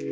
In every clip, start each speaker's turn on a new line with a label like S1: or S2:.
S1: Hi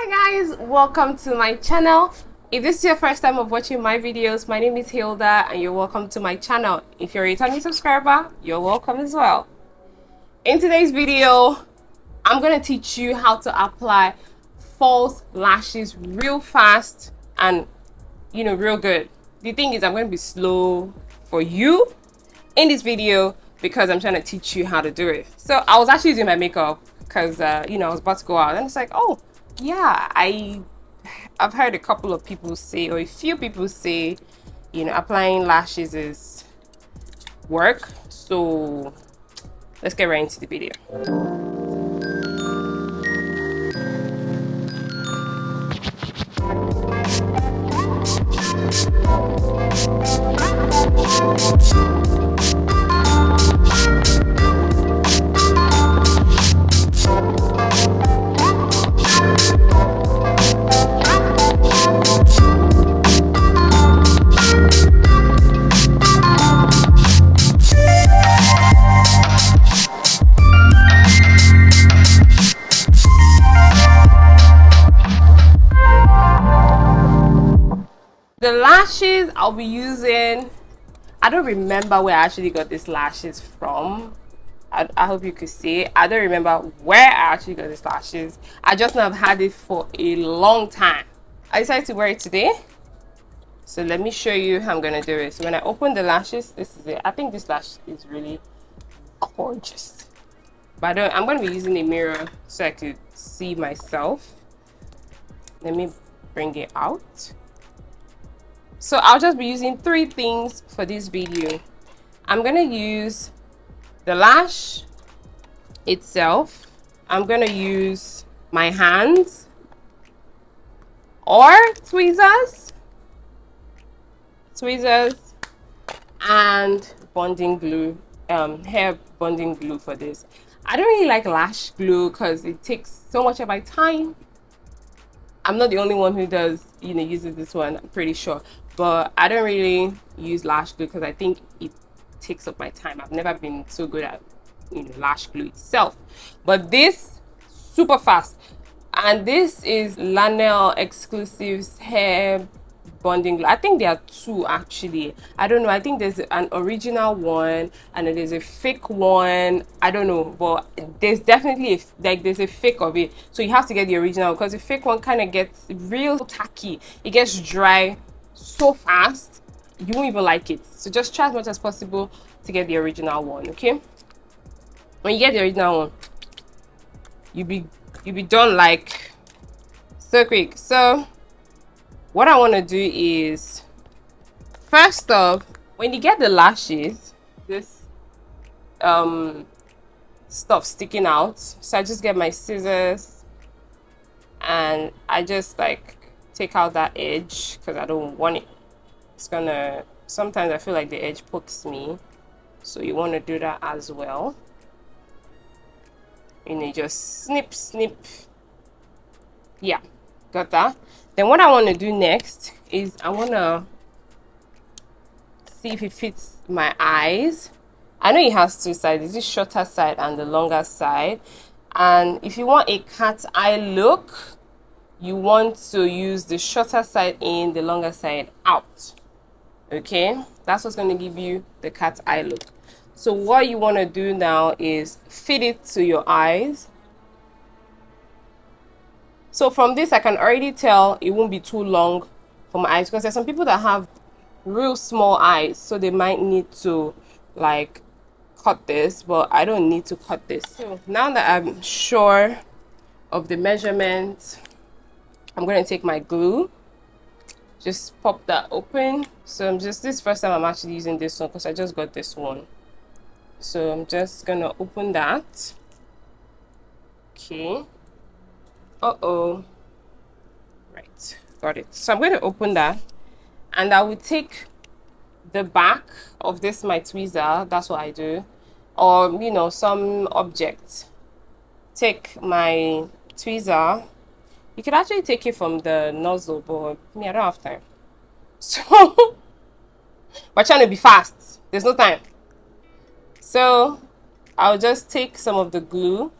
S1: guys, welcome to my channel. If this is your first time of watching my videos, my name is Hilda and you're welcome to my channel. If you're a returning subscriber, you're welcome as well. In today's video, I'm going to teach you how to apply false lashes real fast and real good. The thing is, I'm going to be slow for you in this video because I'm trying to teach you how to do it. So I was actually doing my makeup because I was about to go out and it's like, oh yeah, I've heard a couple of people say, or a few people say, applying lashes is work. So let's get right into the video. The lashes I'll be using, I don't remember where I actually got these lashes from. I hope you could see it. I don't remember where I actually got these lashes. I just know I've had it for a long time. I decided to wear it today. So let me show you how I'm going to do it. So when I open the lashes, this is it. I think this lash is really gorgeous. But I'm going to be using a mirror so I could see myself. Let me bring it out. So I'll just be using 3 things for this video. I'm going to use the lash itself. I'm going to use my hands or tweezers and bonding glue, hair bonding glue for this. I don't really like lash glue because it takes so much of my time. I'm not the only one who does, uses this one, I'm pretty sure. But I don't really use lash glue because I think it takes up my time. I've never been so good at, lash glue itself. But this, super fast. And this is Lanel Exclusives Hair Bonding glue. I think there are 2 actually. I don't know. I think there's an original one and then there's a fake one. I don't know, but there's definitely there's a fake of it. So you have to get the original because the fake one kind of gets real tacky. It gets dry so fast you won't even like it. So just try as much as possible to get the original one. Okay, when you get the original one, you'll be done like so quick. So what I want to do is, first off, when you get the lashes, this stuff sticking out, so I just get my scissors and I just like take out that edge because I don't want it. It's gonna, sometimes I feel like the edge pokes me, so you want to do that as well. Just snip. Yeah, got that. Then what I want to do next is I want to see if it fits my eyes. I know it has 2 sides. This is shorter side and the longer side. And if you want a cat's eye look, you want to use the shorter side in, the longer side out. Okay, that's what's going to give you the cat's eye look. So what you want to do now is fit it to your eyes. So from this, I can already tell it won't be too long for my eyes because there's some people that have real small eyes, so they might need to like cut this, but I don't need to cut this. So now that I'm sure of the measurements, I'm going to take my glue, just pop that open. So this first time I'm actually using this one because I just got this one. So I'm just going to open that. Okay. Right, got it. So I'm going to open that and I will take the back of this, my tweezer, that's what I do, or some object. Take my tweezer. You could actually take it from the nozzle, but me, I don't have time. So we're trying to be fast. There's no time. So I'll just take some of the glue.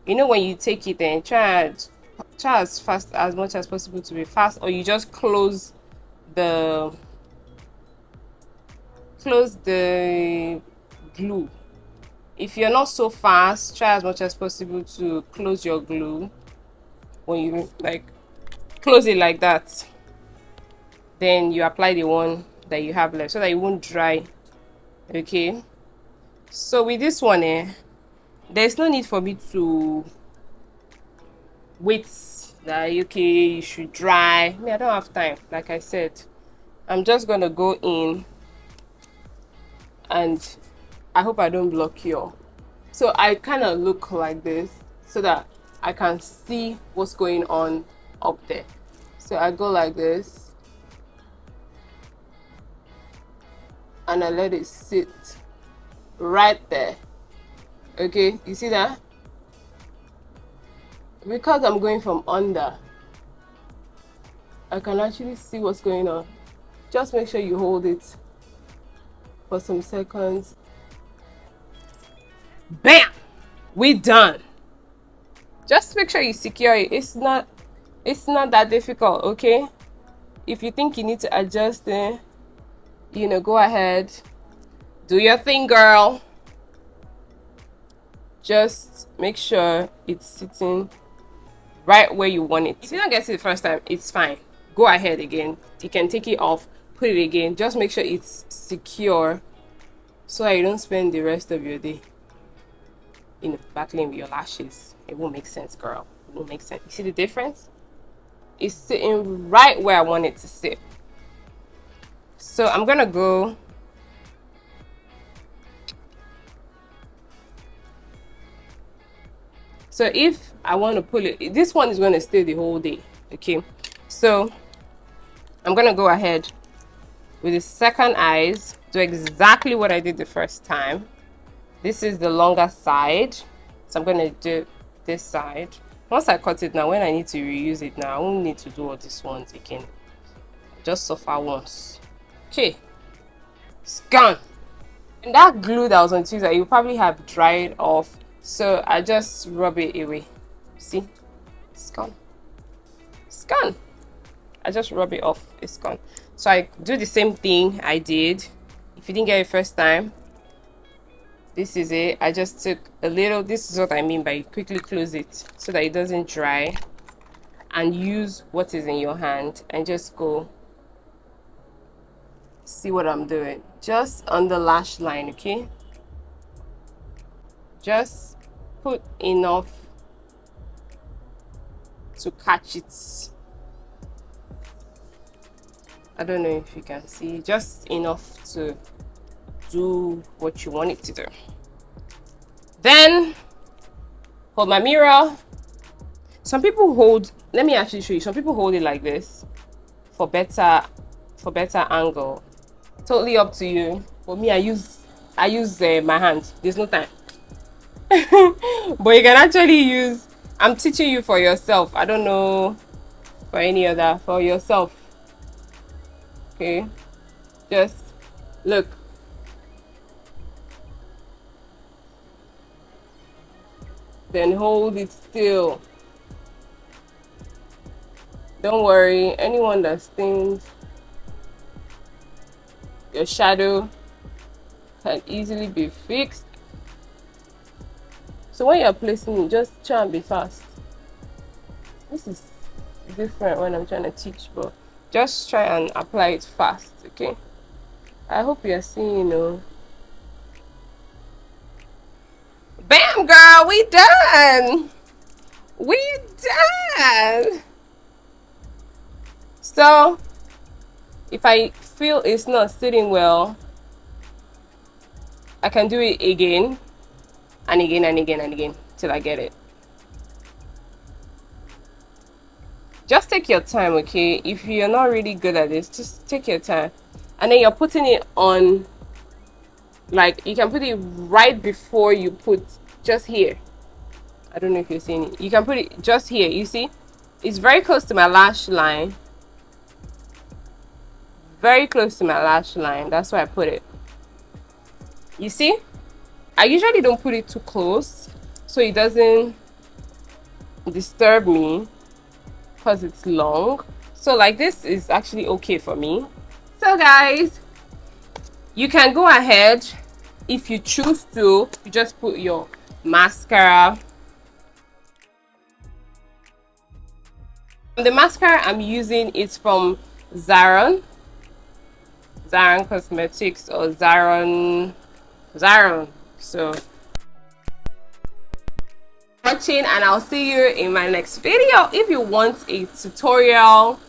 S1: You know, when you take it and try as fast as much as possible to be fast, or you just the close the glue. If you're not so fast, try as much as possible to close your glue. When you like close it like that, then you apply the one that you have left so that it won't dry. Okay, so with this one, there's no need for me to wait that okay you should dry. I don't have time. Like I said, I'm just gonna go in, and I hope I don't block you. So I kind of look like this so that I can see what's going on up there. So I go like this and I let it sit right there. Okay, you see that? Because I'm going from under, I can actually see what's going on. Just make sure you hold it for some seconds. Bam! We're done. Just make sure you secure it. It's not that difficult, okay? If you think you need to adjust it, you know, go ahead. Do your thing, girl. Just make sure it's sitting right where you want it. If you don't get it the first time, it's fine. Go ahead again. You can take it off, put it again. Just make sure it's secure so that you don't spend the rest of your day battling with your lashes. It won't make sense, girl. It won't make sense. You see the difference? It's sitting right where I want it to sit. So I'm gonna go so if I want to pull it, this one is going to stay the whole day. Okay, so I'm gonna go ahead with the second eyes, do exactly what I did the first time. This is the longer side, so I'm gonna do this side. Once I cut it now, when I need to reuse it now, I won't need to do all these ones again. Just suffer once. Okay, it's gone. And that glue that was on Tuesday, you probably have dried off, so I just rub it away. See, it's gone. It's gone. I just rub it off. It's gone. So I do the same thing I did. If you didn't get it first time, this is it. I just took a little. This is what I mean by quickly close it so that it doesn't dry, and use what is in your hand and just go. See what I'm doing? Just on the lash line, okay? Just put enough to catch it. I don't know if you can see, just enough to do what you want it to do. Then hold my mirror. Some people hold, let me actually show you, some people hold it like this for better angle. Totally up to you. For me, I use my hands. There's no time. But you can actually use, I'm teaching you for yourself. I don't know for any other, for yourself. Okay, just look. Then hold it still. Don't worry, anyone that stings your shadow can easily be fixed. So when you're placing it, just try and be fast. This is different when I'm trying to teach, but just try and apply it fast, okay? I hope you're seeing, Bam, girl, we done. We done. So if I feel it's not sitting well, I can do it again and again and again and again till I get it. Just take your time, okay? If you're not really good at this, just take your time. And then you're putting it on, like, you can put it right before you put, just here. I don't know if you're seeing it. You can put it just here, you see? It's very close to my lash line. very close to my lash line. That's why I put it. You see, I usually don't put it too close so it doesn't disturb me because it's long. So like this is actually okay for me. So guys, you can go ahead if you choose to. You just put your mascara. The mascara I'm using is from Zaron Cosmetics, or Zaron. So watching, and I'll see you in my next video. If you want a tutorial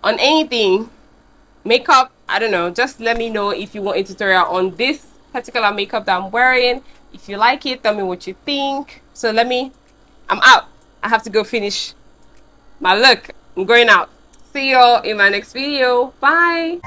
S1: on anything makeup, I don't know, just let me know if you want a tutorial on this particular makeup that I'm wearing. If you like it, tell me what you think. So I'm out. I have to go finish my look. I'm going out. See y'all in my next video. Bye.